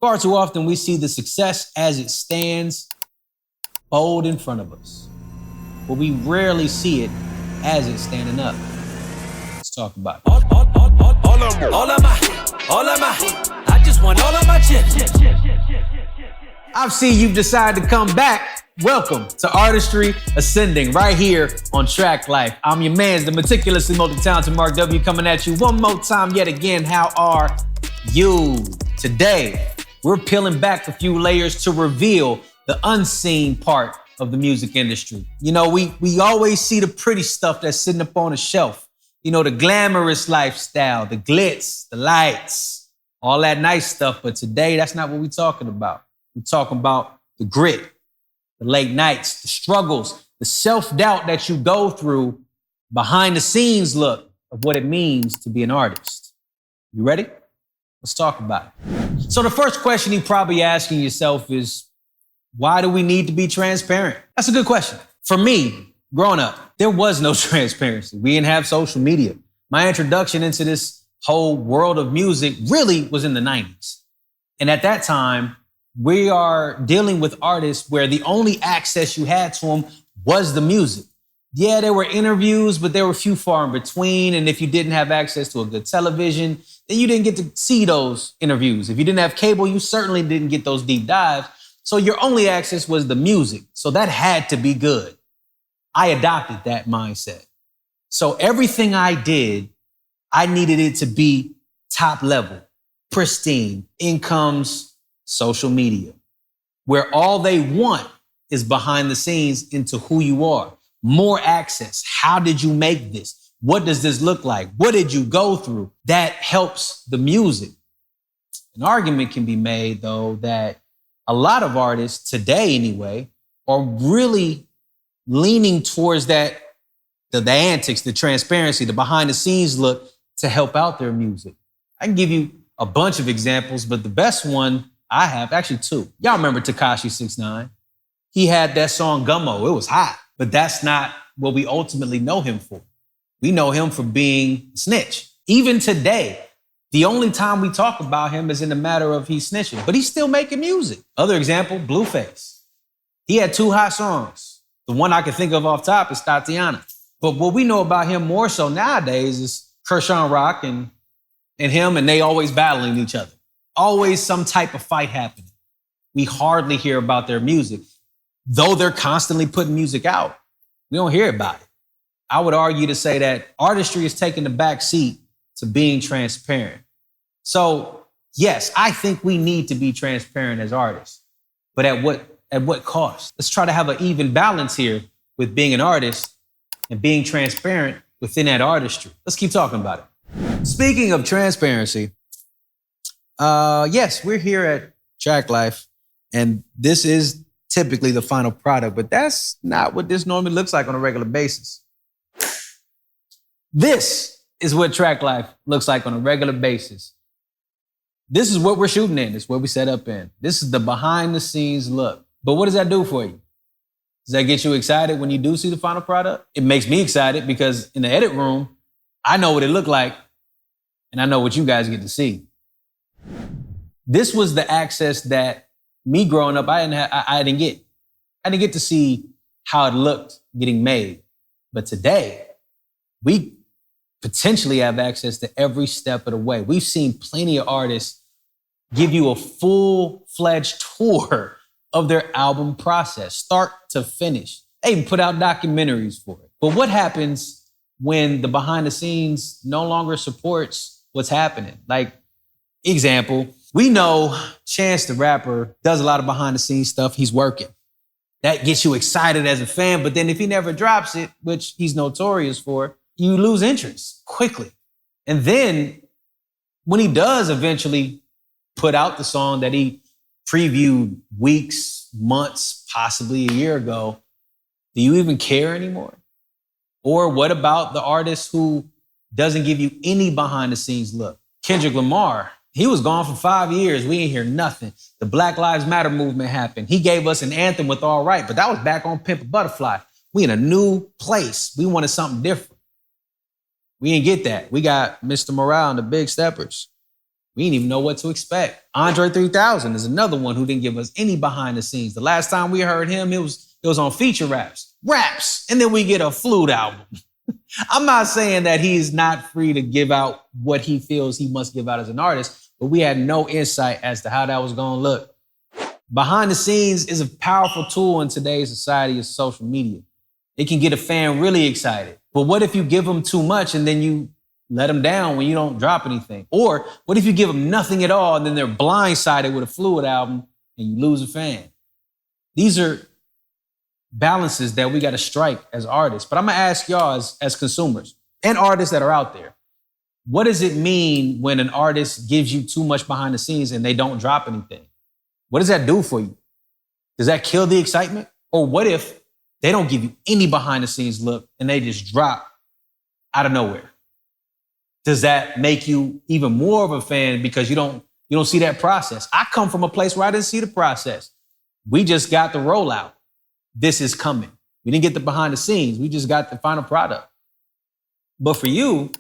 Far too often we see the success as it stands bold in front of us, but we rarely see it as it's standing up. Let's talk about it. I just want all of my chips. I've seen you've decided to come back. Welcome to Artistry Ascending right here on Track Life. I'm your man, the meticulously multi-talented Mark W, coming at you one more time yet again. How are you? Today, we're peeling back a few layers to reveal the unseen part of the music industry. You know, we always see the pretty stuff that's sitting up on a shelf. You know, the glamorous lifestyle, the glitz, the lights, all that nice stuff. But today, that's not what we're talking about. We're talking about the grit, the late nights, the struggles, the self-doubt that you go through, behind the scenes look of what it means to be an artist. You ready? Let's talk about it. So the first question you're probably asking yourself is, why do we need to be transparent? That's a good question. For me, growing up, there was no transparency. We didn't have social media. My introduction into this whole world of music really was in the 90s. And at that time, we are dealing with artists where the only access you had to them was the music. Yeah, there were interviews, but there were few far in between. And if you didn't have access to a good television, then you didn't get to see those interviews. If you didn't have cable, you certainly didn't get those deep dives. So your only access was the music. So that had to be good. I adopted that mindset. So everything I did, I needed it to be top level, pristine, incomes, social media, where all they want is behind the scenes into who you are. More access. How did you make this? What does this look like? What did you go through? That helps the music. An argument can be made, though, that a lot of artists today, anyway, are really leaning towards that, the antics, the transparency, the behind the scenes look to help out their music. I can give you a bunch of examples, but the best one I have, actually two. Y'all remember Tekashi 6ix9ine? He had that song Gummo. It was hot, but that's not what we ultimately know him for. We know him for being a snitch. Even today, the only time we talk about him is in the matter of he's snitching, but he's still making music. Other example, Blueface. He had two hot songs. The one I can think of off top is Tatiana. But what we know about him more so nowadays is Kershaw Rock and him, and they always battling each other. Always some type of fight happening. We hardly hear about their music. Though they're constantly putting music out, we don't hear about it. I would argue to say that artistry is taking the back seat to being transparent. So yes, I think we need to be transparent as artists, but at what cost? Let's try to have an even balance here with being an artist and being transparent within that artistry. Let's keep talking about it. Speaking of transparency, yes, we're here at Track Life, and this is typically the final product, but that's not what this normally looks like on a regular basis. This is what Track Life looks like on a regular basis. This is what we're shooting in. This is what we set up in. This is the behind the scenes look. But what does that do for you? Does that get you excited when you do see the final product? It makes me excited because in the edit room, I know what it looked like and I know what you guys get to see. This was the access that me growing up, I didn't get. I didn't get to see how it looked getting made. But today, we potentially have access to every step of the way. We've seen plenty of artists give you a full-fledged tour of their album process, start to finish. They even put out documentaries for it. But what happens when the behind the scenes no longer supports what's happening? Like, example, we know Chance the Rapper does a lot of behind the scenes stuff. He's working. That gets you excited as a fan, but then if he never drops it, which he's notorious for, you lose interest quickly. And then when he does eventually put out the song that he previewed weeks, months, possibly a year ago, do you even care anymore? Or what about the artist who doesn't give you any behind the scenes look? Kendrick Lamar, he was gone for 5 years. We ain't hear nothing. The Black Lives Matter movement happened. He gave us an anthem with All Right, but that was back on Pimp a Butterfly. We in a new place. We wanted something different. We didn't get that. We got Mr. Morale and the Big Steppers. We didn't even know what to expect. Andre 3000 is another one who didn't give us any behind the scenes. The last time we heard him, it was on feature raps, and then we get a flute album. I'm not saying that he's not free to give out what he feels he must give out as an artist, but we had no insight as to how that was going to look. Behind the scenes is a powerful tool in today's society of social media. It can get a fan really excited. But what if you give them too much and then you let them down when you don't drop anything? Or what if you give them nothing at all and then they're blindsided with a fluid album and you lose a fan? These are balances that we got to strike as artists. But I'm going to ask y'all as consumers and artists that are out there, what does it mean when an artist gives you too much behind the scenes and they don't drop anything? What does that do for you? Does that kill the excitement? Or what if they don't give you any behind the scenes look and they just drop out of nowhere? Does that make you even more of a fan because you don't see that process? I come from a place where I didn't see the process. We just got the rollout. This is coming. We didn't get the behind the scenes. We just got the final product. But for you,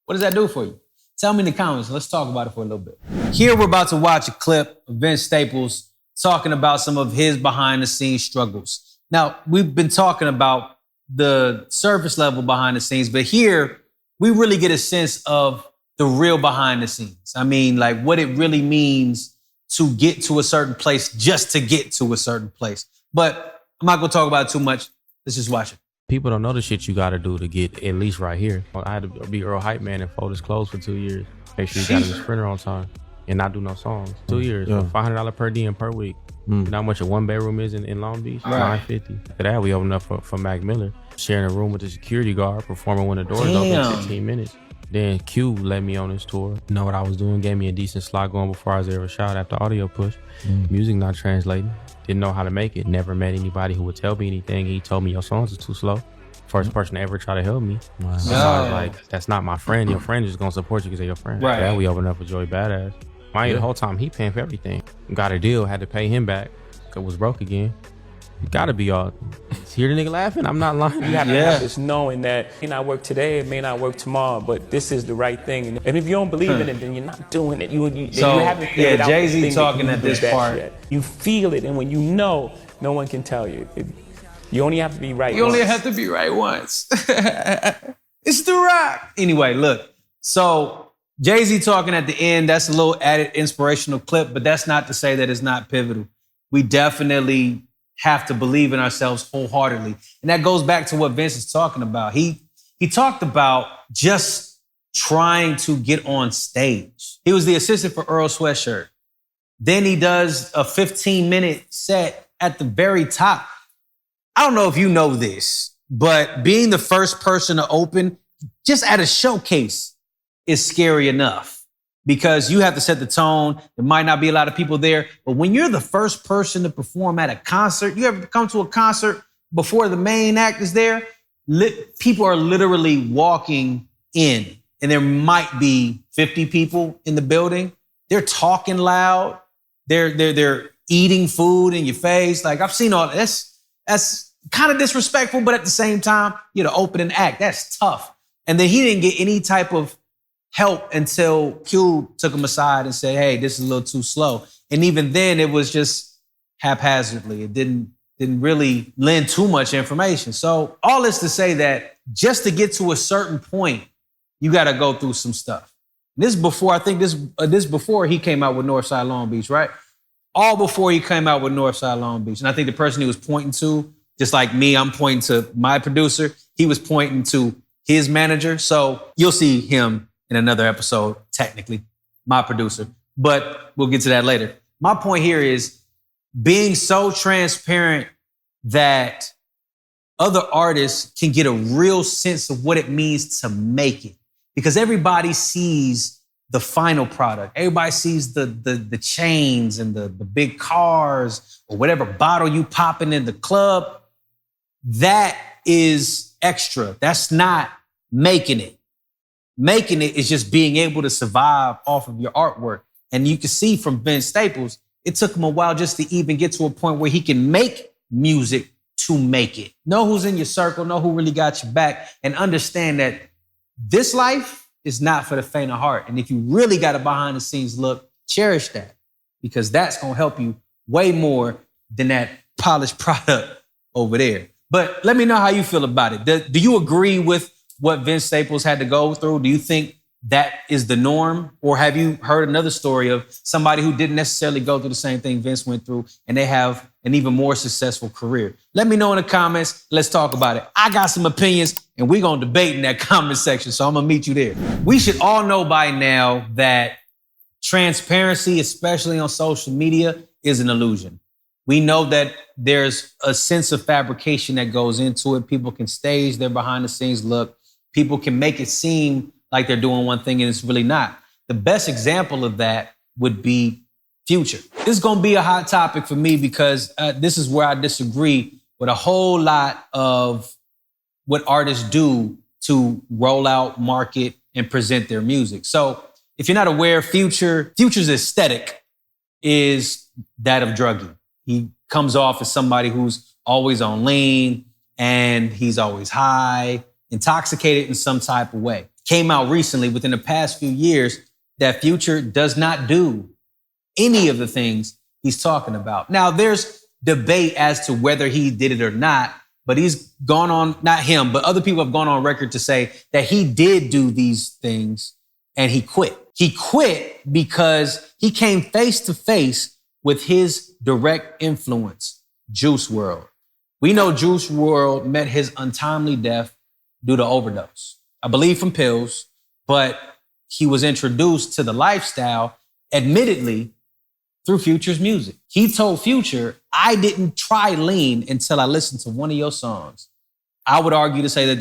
what does that do for you? Tell me in the comments. Let's talk about it for a little bit. Here we're about to watch a clip of Vince Staples talking about some of his behind the scenes struggles. Now, we've been talking about the surface level behind the scenes, but here we really get a sense of the real behind the scenes. I mean, like what it really means to get to a certain place just to get to a certain place. But I'm not going to talk about it too much. Let's just watch it. People don't know the shit you got to do to get at least right here. I had to be Earl Hype Man and fold his clothes for 2 years. Make sure he got his printer on time and not do no songs. 2 years, yeah. $500 per diem per week. You know how much a one bedroom is in Long Beach? Right. $950. After that, we opened up for Mac Miller, sharing a room with the security guard, performing when the doors open in 15 minutes. Then Q led me on this tour. Know what I was doing, gave me a decent slot going before I was ever shot after audio push. Music not translating. Didn't know how to make it. Never met anybody who would tell me anything. He told me your songs are too slow. First person to ever try to help me. Wow. So I was like, that's not my friend. Your friend is just gonna support you because they're your friend. Right. Yeah, we opened up with Joey Badass. The whole time he paying for everything. Got a deal, had to pay him back. Cause was broke again. You gotta be all. Hear the nigga laughing? I'm not lying. You have to have this knowing that it may not work today, it may not work tomorrow, but this is the right thing. And if you don't believe in it, then you're not doing it. You haven't figured out Jay-Z the thing talking that at this part. yet. You feel it, and when you know, no one can tell you. You only have to be right. You only have to be right once. It's The Rock. Anyway, look. So Jay-Z talking at the end, that's a little added inspirational clip, but that's not to say that it's not pivotal. We definitely have to believe in ourselves wholeheartedly. And that goes back to what Vince is talking about. He talked about just trying to get on stage. He was the assistant for Earl Sweatshirt. Then he does a 15-minute set at the very top. I don't know if you know this, but being the first person to open just at a showcase is scary enough because you have to set the tone. There might not be a lot of people there, but when you're the first person to perform at a concert, you ever come to a concert before the main act is there? People are literally walking in and there might be 50 people in the building. They're talking loud. They're eating food in your face. Like I've seen all this. That's kind of disrespectful, but at the same time, the opening act, that's tough. And then he didn't get any type of help until Q took him aside and said, hey, this is a little too slow. And even then it was just haphazardly. It didn't really lend too much information. So all this to say that just to get to a certain point, you got to go through some stuff. This before he came out with Northside Long Beach, right? All before he came out with Northside Long Beach. And I think the person he was pointing to, just like me, I'm pointing to my producer. He was pointing to his manager. So you'll see him in another episode, technically, my producer. But we'll get to that later. My point here is being so transparent that other artists can get a real sense of what it means to make it. Because everybody sees the final product. Everybody sees the chains and the big cars or whatever bottle you popping in the club. That is extra. That's not making it. Making it is just being able to survive off of your artwork. And you can see from Vince Staples, it took him a while just to even get to a point where he can make music to make it. Know who's in your circle, know who really got your back, and understand that this life is not for the faint of heart. And if you really got a behind the scenes look, cherish that, because that's going to help you way more than that polished product over there. But let me know how you feel about it. Do you agree with what Vince Staples had to go through? Do you think that is the norm? Or have you heard another story of somebody who didn't necessarily go through the same thing Vince went through and they have an even more successful career? Let me know in the comments. Let's talk about it. I got some opinions and we're going to debate in that comment section. So I'm going to meet you there. We should all know by now that transparency, especially on social media, is an illusion. We know that there's a sense of fabrication that goes into it. People can stage their behind the scenes look. People can make it seem like they're doing one thing and it's really not. The best example of that would be Future. This is going to be a hot topic for me because this is where I disagree with a whole lot of what artists do to roll out, market, and present their music. So if you're not aware, Future's aesthetic is that of druggy. He comes off as somebody who's always on lean and he's always high, intoxicated in some type of way. Came out recently within the past few years that Future does not do any of the things he's talking about. Now, there's debate as to whether he did it or not, but he's gone on, not him, but other people have gone on record to say that he did do these things and he quit. He quit because he came face to face with his direct influence, Juice WRLD. We know Juice WRLD met his untimely death due to overdose. I believe from pills, but he was introduced to the lifestyle, admittedly, through Future's music. He told Future, I didn't try lean until I listened to one of your songs. I would argue to say that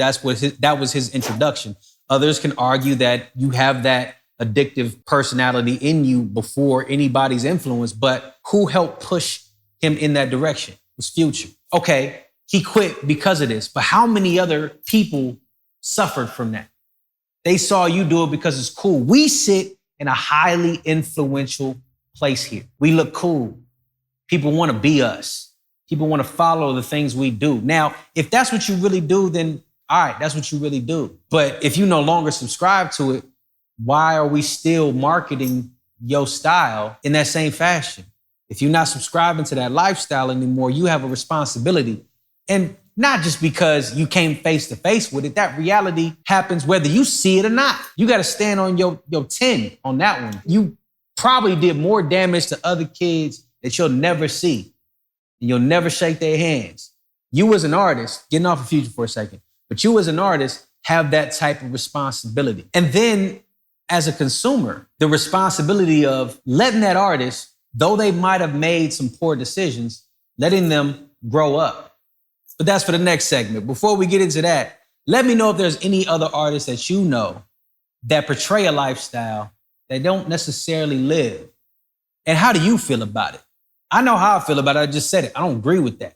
that was his introduction. Others can argue that you have that addictive personality in you before anybody's influence, but who helped push him in that direction? It was Future. Okay, he quit because of this, but how many other people suffered from that? They saw you do it because it's cool. We sit in a highly influential place here. We look cool. People want to be us. People want to follow the things we do. Now, if that's what you really do, then all right, that's what you really do. But if you no longer subscribe to it, why are we still marketing your style in that same fashion? If you're not subscribing to that lifestyle anymore, you have a responsibility. And not just because you came face to face with it, that reality happens whether you see it or not. You got to stand on your 10 on that one. You probably did more damage to other kids that you'll never see. And you'll never shake their hands. You as an artist, getting off of Future for a second, but you as an artist have that type of responsibility. And then as a consumer, the responsibility of letting that artist, though they might have made some poor decisions, letting them grow up. But that's for the next segment. Before we get into that, let me know if there's any other artists that you know that portray a lifestyle they don't necessarily live. And how do you feel about it? I know how I feel about it. I just said it. I don't agree with that.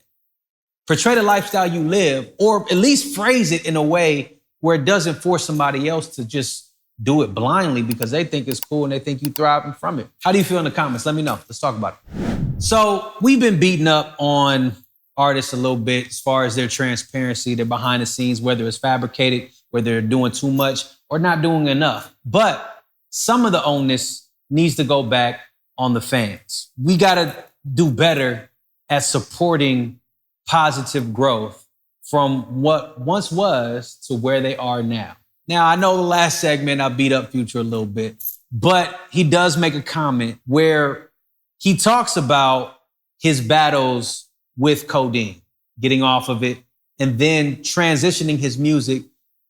Portray the lifestyle you live, or at least phrase it in a way where it doesn't force somebody else to just do it blindly because they think it's cool and they think you thriving from it. How do you feel in the comments? Let me know. Let's talk about it. So we've been beating up on artists a little bit as far as their transparency, their behind the scenes, whether it's fabricated, whether they're doing too much or not doing enough. But some of the onus needs to go back on the fans. We got to do better at supporting positive growth from what once was to where they are now. Now, I know the last segment I beat up Future a little bit, but he does make a comment where he talks about his battles with codeine, getting off of it, and then transitioning his music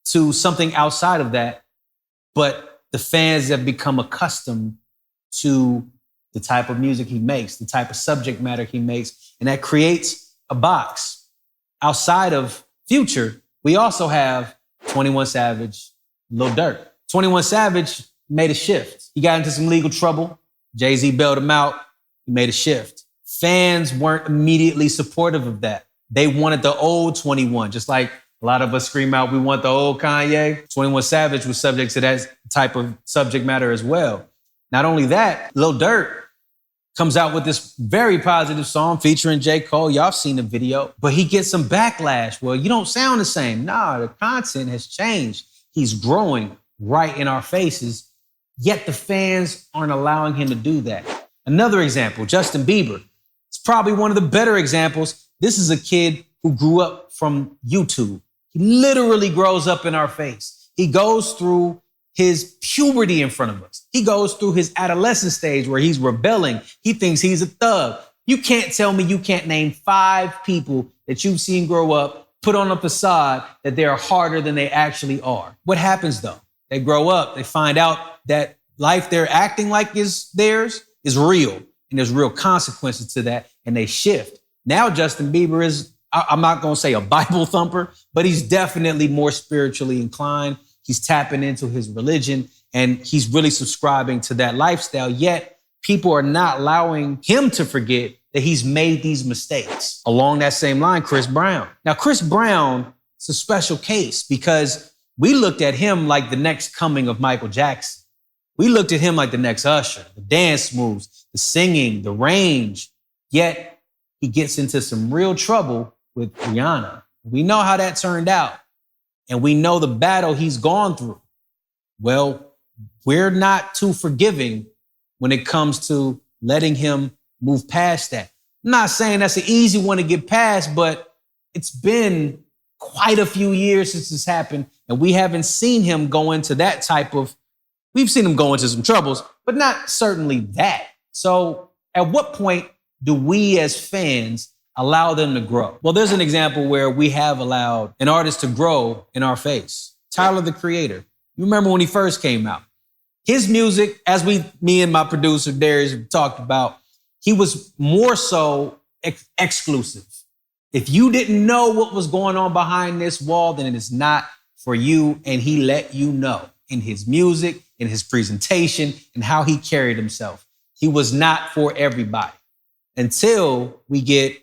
to something outside of that. But the fans have become accustomed to the type of music he makes, the type of subject matter he makes, and that creates a box. Outside of Future, we also have 21 Savage, Lil Durk. 21 Savage made a shift. He got into some legal trouble. Jay-Z bailed him out. He made a shift. Fans weren't immediately supportive of that. They wanted the old 21, just like a lot of us scream out, we want the old Kanye. 21 Savage was subject to that type of subject matter as well. Not only that, Lil Durk comes out with this very positive song featuring J. Cole. Y'all seen the video, but he gets some backlash. Well, you don't sound the same. Nah, the content has changed. He's growing. right in our faces, yet the fans aren't allowing him to do that. Another example, Justin Bieber. It's probably one of the better examples. This is a kid who grew up from YouTube. He literally grows up in our face. He goes through his puberty in front of us. He goes through his adolescent stage where he's rebelling. He thinks he's a thug. You can't tell me you can't name 5 people that you've seen grow up, put on a facade that they're harder than they actually are. What happens though? They grow up, they find out that life they're acting like is theirs is real, and there's real consequences to that, and they shift. Now Justin Bieber is, I'm not gonna say a Bible thumper, but he's definitely more spiritually inclined. He's tapping into his religion, and he's really subscribing to that lifestyle, yet people are not allowing him to forget that he's made these mistakes. Along that same line, Chris Brown. Now, Chris Brown is a special case because we looked at him like the next coming of Michael Jackson. We looked at him like the next Usher, the dance moves, the singing, the range, yet he gets into some real trouble with Rihanna. We know how that turned out, and we know the battle he's gone through. Well, we're not too forgiving when it comes to letting him move past that. I'm not saying that's an easy one to get past, but it's been quite a few years since this happened, and we haven't seen him go into that type of, we've seen him go into some troubles, but not certainly that. So at what point do we as fans allow them to grow? Well, there's an example where we have allowed an artist to grow in our face. Tyler, the Creator. You remember when he first came out? His music, as me and my producer Darius talked about, he was more so exclusive. If you didn't know what was going on behind this wall, then it is not for you. And he let you know in his music, in his presentation, and how he carried himself. He was not for everybody until we get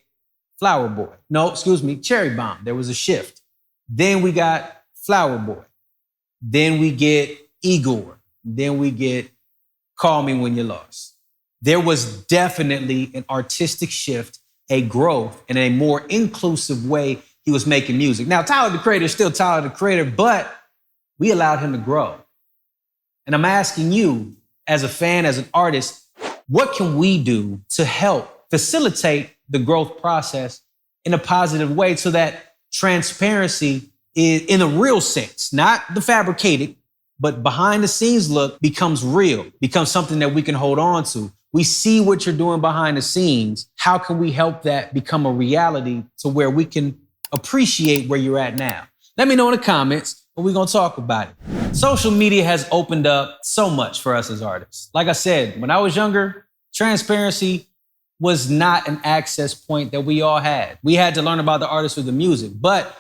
Cherry Bomb. There was a shift. Then we got Flower Boy. Then we get Igor. Then we get Call Me When You're Lost. There was definitely an artistic shift, a growth, and a more inclusive way he was making music. Now, Tyler, the Creator is still Tyler, the Creator, but we allowed him to grow. And I'm asking you, as a fan, as an artist, what can we do to help facilitate the growth process in a positive way so that transparency is, in a real sense, not the fabricated, but behind the scenes look, becomes real, becomes something that we can hold on to. We see what you're doing behind the scenes. How can we help that become a reality to where we can appreciate where you're at now? Let me know in the comments, and we're gonna talk about it. Social media has opened up so much for us as artists. Like I said, when I was younger, transparency was not an access point that we all had. We had to learn about the artist through the music. But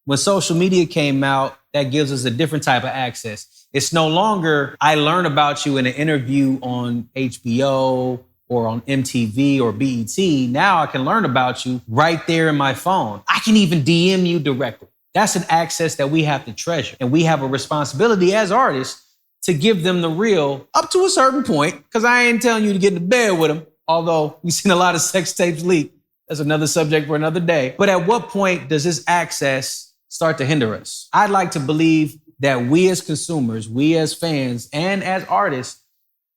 when social media came out, that gives us a different type of access. It's no longer, I learn about you in an interview on HBO or on MTV or BET. Now I can learn about you right there in my phone. I can even DM you directly. That's an access that we have to treasure. And we have a responsibility as artists to give them the real up to a certain point, because I ain't telling you to get into bed with them. Although we've seen a lot of sex tapes leak. That's another subject for another day. But at what point does this access start to hinder us? I'd like to believe that we as consumers, we as fans, and as artists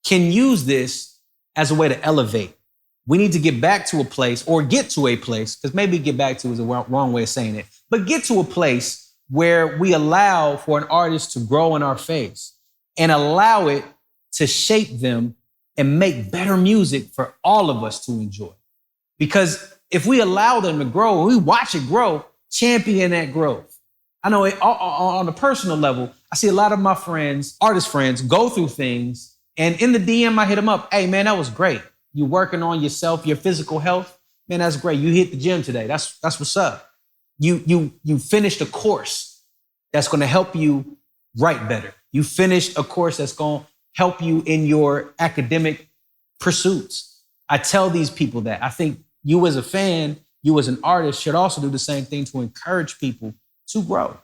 can use this as a way to elevate. We need to get back to a place, or get to a place, because maybe get back to is the wrong way of saying it, but get to a place where we allow for an artist to grow in our face and allow it to shape them and make better music for all of us to enjoy. Because if we allow them to grow, and we watch it grow, champion that growth. I know on a personal level, I see a lot of my friends, artist friends, go through things, and in the DM, I hit them up. Hey, man, that was great. You working on yourself, your physical health. Man, that's great. You hit the gym today. That's what's up. You finished a course that's going to help you write better. You finished a course that's going to help you in your academic pursuits. I tell these people that. I think you as a fan, you as an artist should also do the same thing to encourage people to grow.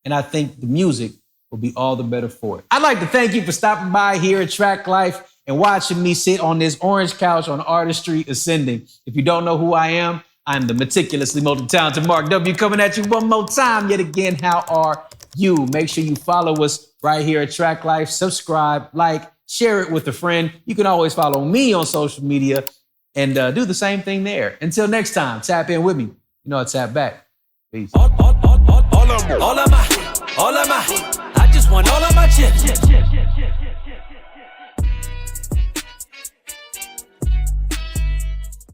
And I think the music will be all the better for it. I'd like to thank you for stopping by here at Track Life and watching me sit on this orange couch on Artistry Ascending. If you don't know who I am, I'm the meticulously multi-talented Mark W. coming at you one more time. Yet again, how are you? Make sure you follow us right here at Track Life. Subscribe, like, share it with a friend. You can always follow me on social media and do the same thing there. Until next time, tap in with me. You know I tap back. Peace. All of my, I just want all of my chips.